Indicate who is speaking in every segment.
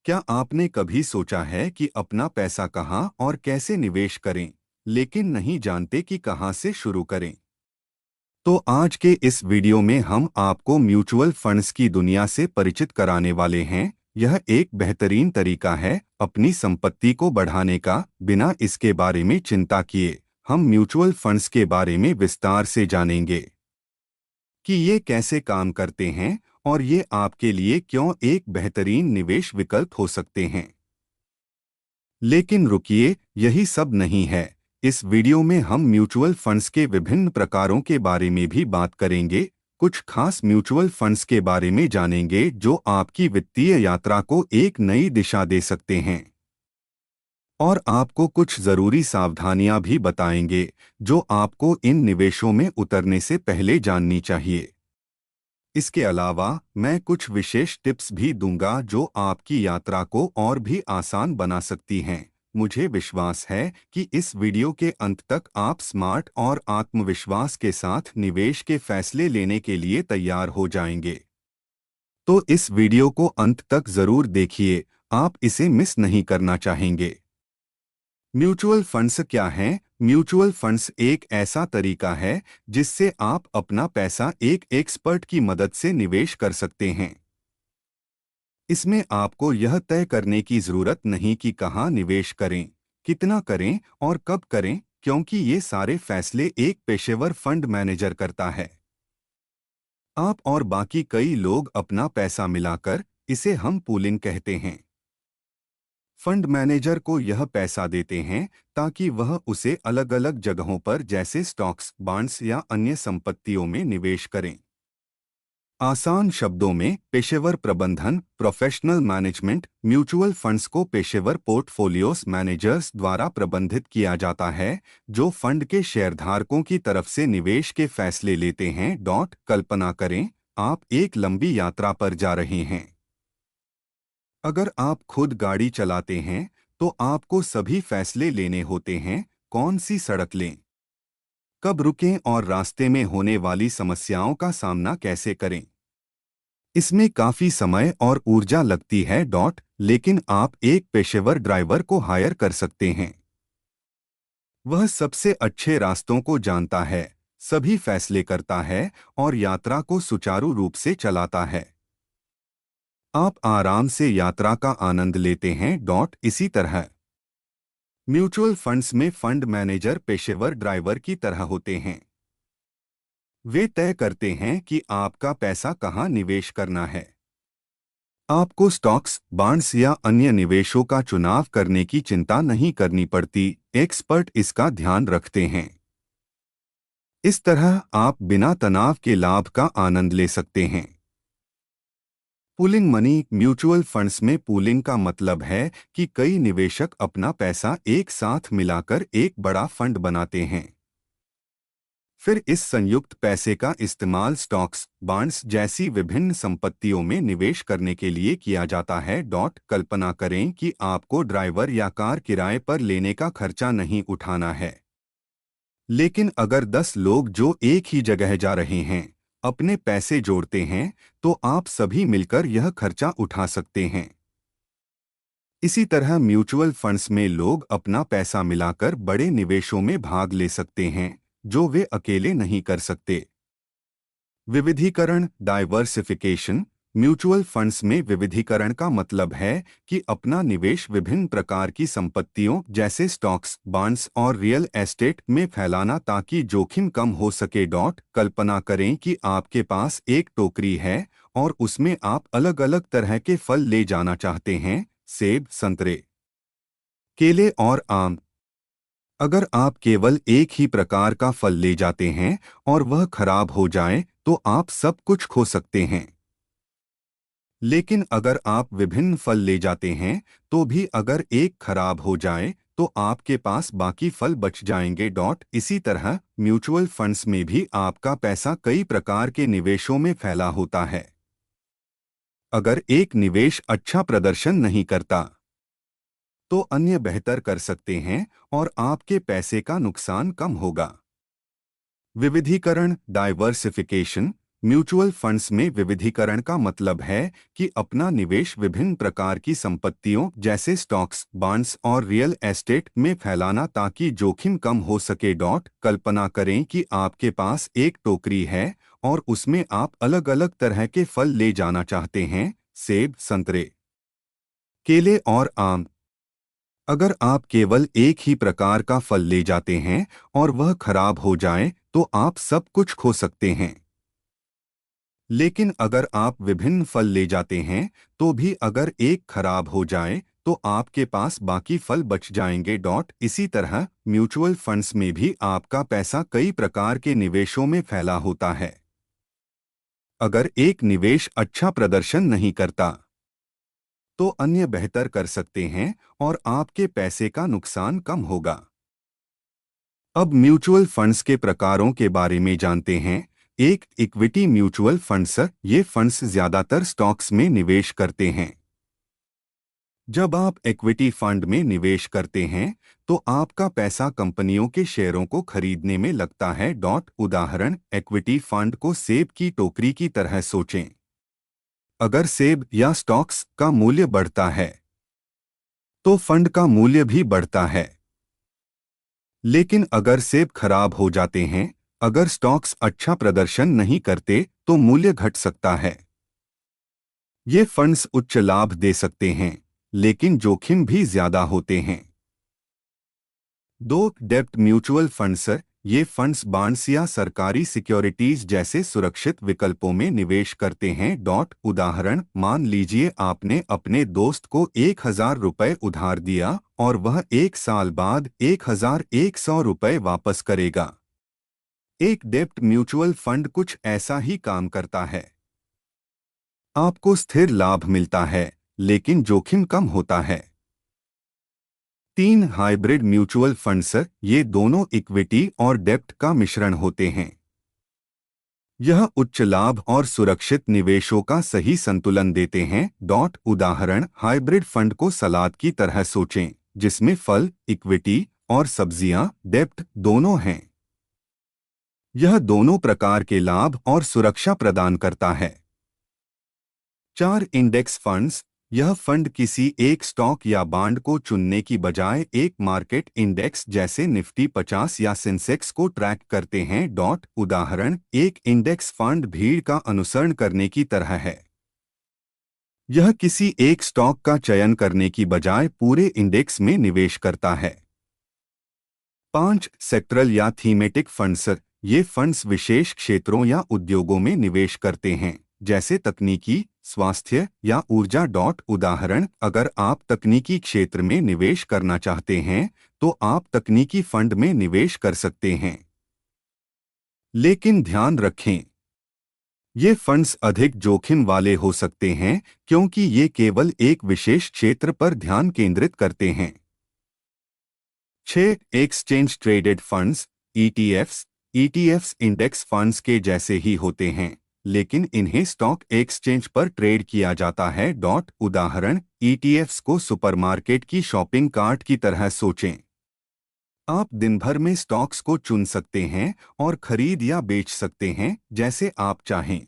Speaker 1: क्या आपने कभी सोचा है कि अपना पैसा कहाँ और कैसे निवेश करें, लेकिन नहीं जानते कि कहाँ से शुरू करें? तो आज के इस वीडियो में हम आपको म्यूचुअल फंड्स की दुनिया से परिचित कराने वाले हैं। यह एक बेहतरीन तरीका है अपनी संपत्ति को बढ़ाने का, बिना इसके बारे में चिंता किए। हम म्यूचुअल फंड्स के बारे में विस्तार से जानेंगे कि ये कैसे काम करते हैं और ये आपके लिए क्यों एक बेहतरीन निवेश विकल्प हो सकते हैं। लेकिन रुकिए, यही सब नहीं है। इस वीडियो में हम म्यूचुअल फंड्स के विभिन्न प्रकारों के बारे में भी बात करेंगे। कुछ खास म्यूचुअल फंड्स के बारे में जानेंगे जो आपकी वित्तीय यात्रा को एक नई दिशा दे सकते हैं। और आपको कुछ जरूरी सावधानियां भी बताएंगे जो आपको इन निवेशों में उतरने से पहले जाननी चाहिए। इसके अलावा मैं कुछ विशेष टिप्स भी दूंगा जो आपकी यात्रा को और भी आसान बना सकती हैं। मुझे विश्वास है कि इस वीडियो के अंत तक आप स्मार्ट और आत्मविश्वास के साथ निवेश के फैसले लेने के लिए तैयार हो जाएंगे। तो इस वीडियो को अंत तक जरूर देखिए, आप इसे मिस नहीं करना चाहेंगे। म्यूचुअल फंड्स क्या हैं? म्यूचुअल फंड्स एक ऐसा तरीका है जिससे आप अपना पैसा एक एक्सपर्ट की मदद से निवेश कर सकते हैं। इसमें आपको यह तय करने की जरूरत नहीं कि कहाँ निवेश करें, कितना करें और कब करें, क्योंकि ये सारे फैसले एक पेशेवर फंड मैनेजर करता है। आप और बाकी कई लोग अपना पैसा मिलाकर, इसे हम पूलिंग कहते हैं, फंड मैनेजर को यह पैसा देते हैं ताकि वह उसे अलग अलग जगहों पर जैसे स्टॉक्स, बॉन्ड्स या अन्य संपत्तियों में निवेश करें। आसान शब्दों में, पेशेवर प्रबंधन, प्रोफेशनल मैनेजमेंट, म्यूचुअल फंड्स को पेशेवर पोर्टफोलियोज मैनेजर्स द्वारा प्रबंधित किया जाता है जो फंड के शेयरधारकों की तरफ से निवेश के फैसले लेते हैं। कल्पना करें, आप एक लंबी यात्रा पर जा रहे हैं। अगर आप खुद गाड़ी चलाते हैं तो आपको सभी फैसले लेने होते हैं। कौन सी सड़क लें, कब रुकें और रास्ते में होने वाली समस्याओं का सामना कैसे करें। इसमें काफी समय और ऊर्जा लगती है। लेकिन आप एक पेशेवर ड्राइवर को हायर कर सकते हैं। वह सबसे अच्छे रास्तों को जानता है, सभी फैसले करता है और यात्रा को सुचारू रूप से चलाता है। आप आराम से यात्रा का आनंद लेते हैं। इसी तरह म्यूचुअल फंड्स में फंड मैनेजर पेशेवर ड्राइवर की तरह होते हैं। वे तय करते हैं कि आपका पैसा कहां निवेश करना है। आपको स्टॉक्स, बॉन्ड्स या अन्य निवेशों का चुनाव करने की चिंता नहीं करनी पड़ती, एक्सपर्ट इसका ध्यान रखते हैं। इस तरह आप बिना तनाव के लाभ का आनंद ले सकते हैं। पूलिंग मनी, म्यूचुअल फंड्स में पूलिंग का मतलब है कि कई निवेशक अपना पैसा एक साथ मिलाकर एक बड़ा फंड बनाते हैं। फिर इस संयुक्त पैसे का इस्तेमाल स्टॉक्स, बॉन्ड्स जैसी विभिन्न संपत्तियों में निवेश करने के लिए किया जाता है। कल्पना करें कि आपको ड्राइवर या कार किराए पर लेने का खर्चा नहीं उठाना है। लेकिन अगर 10 लोग जो एक ही जगह जा रहे हैं अपने पैसे जोड़ते हैं तो आप सभी मिलकर यह खर्चा उठा सकते हैं। इसी तरह म्यूचुअल फंड्स में लोग अपना पैसा मिलाकर बड़े निवेशों में भाग ले सकते हैं जो वे अकेले नहीं कर सकते। विविधीकरण, डाइवर्सिफिकेशन। म्यूचुअल फंड्स में विविधीकरण का मतलब है कि अपना निवेश विभिन्न प्रकार की संपत्तियों जैसे स्टॉक्स, बॉन्ड्स और रियल एस्टेट में फैलाना ताकि जोखिम कम हो सके। कल्पना करें कि आपके पास एक टोकरी है और उसमें आप अलग अलग तरह के फल ले जाना चाहते हैं, सेब, संतरे, केले और आम। अगर आप केवल एक ही प्रकार का फल ले जाते हैं और वह खराब हो जाए तो आप सब कुछ खो सकते हैं। लेकिन अगर आप विभिन्न फल ले जाते हैं तो भी अगर एक खराब हो जाए तो आपके पास बाकी फल बच जाएंगे। इसी तरह म्यूचुअल फंड्स में भी आपका पैसा कई प्रकार के निवेशों में फैला होता है। अगर एक निवेश अच्छा प्रदर्शन नहीं करता तो अन्य बेहतर कर सकते हैं और आपके पैसे का नुकसान कम होगा। विविधीकरण, डाइवर्सिफिकेशन। म्यूचुअल फंड्स में विविधीकरण का मतलब है कि अपना निवेश विभिन्न प्रकार की संपत्तियों जैसे स्टॉक्स, बॉन्ड्स और रियल एस्टेट में फैलाना ताकि जोखिम कम हो सके। कल्पना करें कि आपके पास एक टोकरी है और उसमें आप अलग अलग तरह के फल ले जाना चाहते हैं, सेब, संतरे, केले और आम। अगर आप केवल एक ही प्रकार का फल ले जाते हैं और वह खराब हो जाए तो आप सब कुछ खो सकते हैं। लेकिन अगर आप विभिन्न फल ले जाते हैं तो भी अगर एक खराब हो जाए तो आपके पास बाकी फल बच जाएंगे। इसी तरह म्यूचुअल फंड्स में भी आपका पैसा कई प्रकार के निवेशों में फैला होता है। अगर एक निवेश अच्छा प्रदर्शन नहीं करता तो अन्य बेहतर कर सकते हैं और आपके पैसे का नुकसान कम होगा। अब म्यूचुअल फंड्स के प्रकारों के बारे में जानते हैं। एक, इक्विटी म्यूचुअल फंड्स। ये फंड्स ज्यादातर स्टॉक्स में निवेश करते हैं। जब आप इक्विटी फंड में निवेश करते हैं तो आपका पैसा कंपनियों के शेयरों को खरीदने में लगता है। उदाहरण, इक्विटी फंड को सेब की टोकरी की तरह सोचें। अगर सेब या स्टॉक्स का मूल्य बढ़ता है तो फंड का मूल्य भी बढ़ता है। लेकिन अगर सेब खराब हो जाते हैं, अगर स्टॉक्स अच्छा प्रदर्शन नहीं करते तो मूल्य घट सकता है। ये फंड्स उच्च लाभ दे सकते हैं लेकिन जोखिम भी ज्यादा होते हैं। दो, डेब्ट म्यूचुअल फंड्स। ये फंड्स बॉन्ड्स या सरकारी सिक्योरिटीज जैसे सुरक्षित विकल्पों में निवेश करते हैं। उदाहरण, मान लीजिए आपने अपने दोस्त को 1,000 रुपये उधार दिया और वह 1 साल बाद 1,100 रुपये वापस करेगा। एक डेब्ट म्यूचुअल फंड कुछ ऐसा ही काम करता है। आपको स्थिर लाभ मिलता है लेकिन जोखिम कम होता है। 3, हाइब्रिड म्यूचुअल फंड्स। ये दोनों इक्विटी और डेब्ट का मिश्रण होते हैं। यह उच्च लाभ और सुरक्षित निवेशों का सही संतुलन देते हैं। उदाहरण, हाइब्रिड फंड को सलाद की तरह सोचें जिसमें फल, इक्विटी और सब्जियां, डेब्ट दोनों हैं। यह दोनों प्रकार के लाभ और सुरक्षा प्रदान करता है। 4, इंडेक्स फंड्स। यह फंड किसी एक स्टॉक या बॉन्ड को चुनने की बजाय एक मार्केट इंडेक्स जैसे निफ्टी 50 या सेंसेक्स को ट्रैक करते हैं। उदाहरण, एक इंडेक्स फंड भीड़ का अनुसरण करने की तरह है। यह किसी एक स्टॉक का चयन करने की बजाय पूरे इंडेक्स में निवेश करता है। 5, सेक्टरल या थीमेटिक फंड्स। ये फंड्स विशेष क्षेत्रों या उद्योगों में निवेश करते हैं जैसे तकनीकी, स्वास्थ्य या ऊर्जा। उदाहरण, अगर आप तकनीकी क्षेत्र में निवेश करना चाहते हैं तो आप तकनीकी फंड में निवेश कर सकते हैं। लेकिन ध्यान रखें, ये फंड्स अधिक जोखिम वाले हो सकते हैं क्योंकि ये केवल एक विशेष क्षेत्र पर ध्यान केंद्रित करते हैं। 6, exchange traded funds, ETFs. ETFs index funds के जैसे ही होते हैं लेकिन इन्हें स्टॉक एक्सचेंज पर ट्रेड किया जाता है। उदाहरण, ईटीएफ्स को सुपरमार्केट की शॉपिंग कार्ट की तरह सोचें। आप दिन भर में स्टॉक्स को चुन सकते हैं और खरीद या बेच सकते हैं जैसे आप चाहें।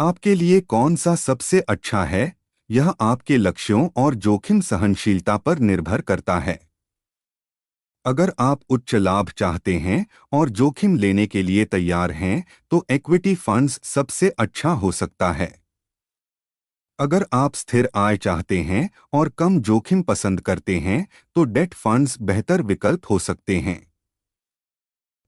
Speaker 1: आपके लिए कौन सा सबसे अच्छा है, यह आपके लक्ष्यों और जोखिम सहनशीलता पर निर्भर करता है। अगर आप उच्च लाभ चाहते हैं और जोखिम लेने के लिए तैयार हैं तो इक्विटी फंड्स सबसे अच्छा हो सकता है। अगर आप स्थिर आय चाहते हैं और कम जोखिम पसंद करते हैं तो डेट फंड्स बेहतर विकल्प हो सकते हैं।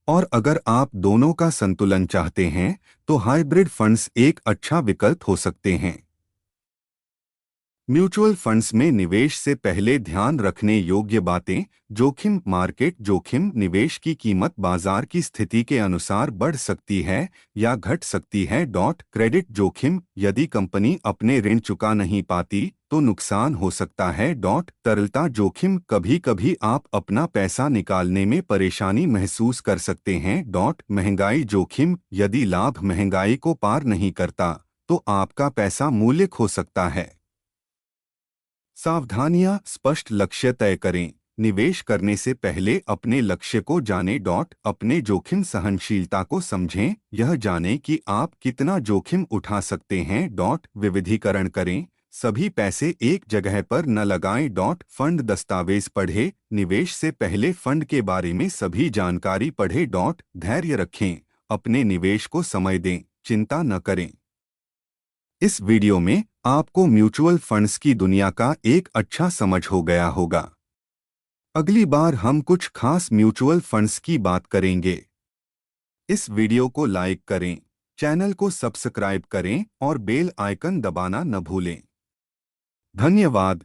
Speaker 1: और अगर आप दोनों का संतुलन चाहते हैं तो हाइब्रिड फंड्स एक अच्छा विकल्प हो सकते हैं। म्यूचुअल फंड्स में निवेश से पहले ध्यान रखने योग्य बातें। जोखिम, मार्केट जोखिम। निवेश की कीमत बाजार की स्थिति के अनुसार बढ़ सकती है या घट सकती है। क्रेडिट जोखिम। यदि कंपनी अपने ऋण चुका नहीं पाती तो नुकसान हो सकता है। तरलता जोखिम। कभी-कभी आप अपना पैसा निकालने में परेशानी महसूस कर सकते हैं। महंगाई जोखिम। यदि लाभ महंगाई को पार नहीं करता तो आपका पैसा मूल्य खो सकता है। सावधानियां। स्पष्ट लक्ष्य तय करें। निवेश करने से पहले अपने लक्ष्य को जानें। अपने जोखिम सहनशीलता को समझें, यह जानें कि आप कितना जोखिम उठा सकते हैं। विविधीकरण करें, सभी पैसे एक जगह पर न लगाएं। फंड दस्तावेज पढ़ें, निवेश से पहले फंड के बारे में सभी जानकारी पढ़ें। धैर्य रखें, अपने निवेश को समय दें, चिंता न करें। इस वीडियो में आपको म्यूचुअल फंड्स की दुनिया का एक अच्छा समझ हो गया होगा। अगली बार हम कुछ खास म्यूचुअल फंड्स की बात करेंगे। इस वीडियो को लाइक करें, चैनल को सब्सक्राइब करें और बेल आइकन दबाना न भूलें। धन्यवाद।